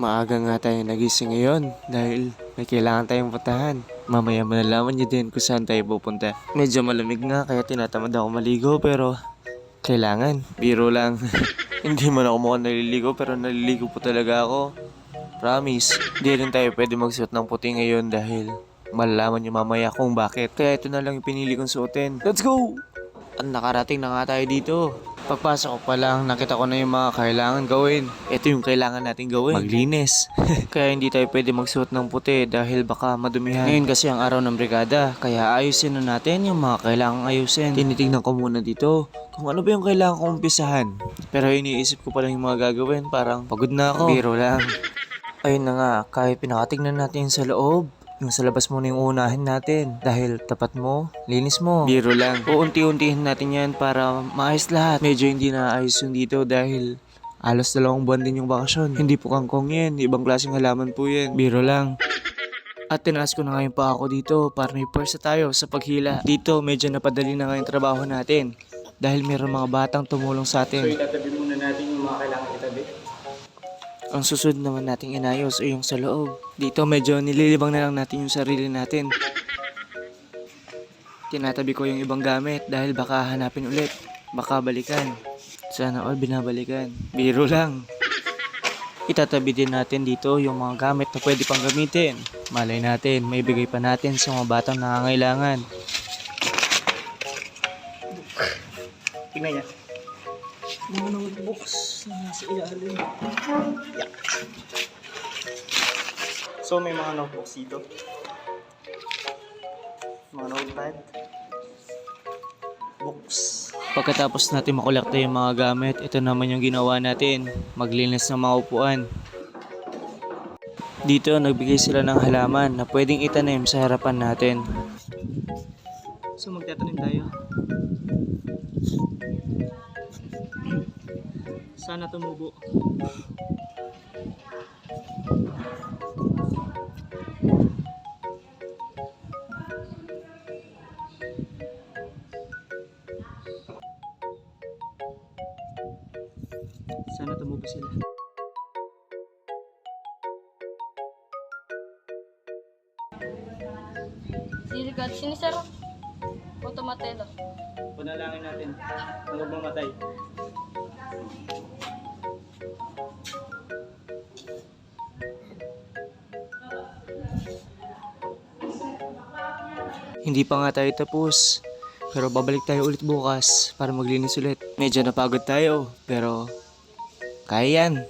Maaga nga tayo nagising ngayon dahil may kailangan tayong puntahan. Mamaya malalaman niyo din kung saan tayo pupunta. Medyo malamig nga kaya tinatamad ako maligo pero kailangan. Biro lang. Hindi man ako mukhang naliligo pero naliligo po talaga ako. Promise. Hindi rin tayo pwede magsuot ng puti ngayon dahil malalaman niyo mamaya kung bakit. Kaya ito na lang yung pinili kong suotin. Let's go! At nakarating na nga tayo dito. Pagpasok ko pa lang, nakita ko na yung mga kailangan gawin. Ito yung kailangan natin gawin. Maglinis. Kaya hindi tayo pwede magsuot ng puti dahil baka madumihan. Ngayon kasi ang araw ng brigada, kaya ayusin na natin yung mga kailangang ayusin. Tinitignan ko muna dito kung ano ba yung kailangan kong umpisahan. Pero iniisip ko pa lang yung mga gagawin, parang pagod na ako. Biro lang. Ayun na nga, kaya pinakatignan natin sa loob. Yung sa labas muna yung unahin natin. Dahil tapat mo, linis mo. Biro lang. Uunti-untihin natin yan para maayos lahat. Medyo hindi naayos yung dito dahil alos 2 buwan din yung bakasyon. Hindi po kangkong yan. Ibang klaseng halaman po yan. Biro lang. At tinaas ko na ngayon pa ako dito para may pwersa tayo sa paghila. Dito medyo napadali na ngayon trabaho natin. Dahil mayroong mga batang tumulong sa atin. So itatabi muna natin yung mga kailangan itabi. Ang susunod naman nating inayos ay yung sa loob. Dito medyo nililibang na lang natin yung sarili natin. Tinatabi ko yung ibang gamit dahil baka hanapin ulit. Baka balikan. Sana all binabalikan. Biro lang. Itatabi din natin dito yung mga gamit na pwede pang gamitin. Malay natin, may bigay pa natin sa mga batang nangangailangan. Tingnan niya. Mga notebooks na nasa ilalim. Yeah. So may mga notebooks dito. Mga notepad. Books. Pagkatapos natin makolekta yung mga gamit, ito naman yung ginawa natin. Maglinis ng mga upuan. Dito nagbigay sila ng halaman na pwedeng itanim sa harapan natin. So magtatanim tayo. Sana tumubo. Sana tumubo sila. Siligad, sinisero. Automatelo. Panalangin natin na huwag mamatay. Hindi pa nga tayo tapos. Pero babalik tayo ulit bukas para maglinis ulit. Medyo napagod tayo, pero kaya yan.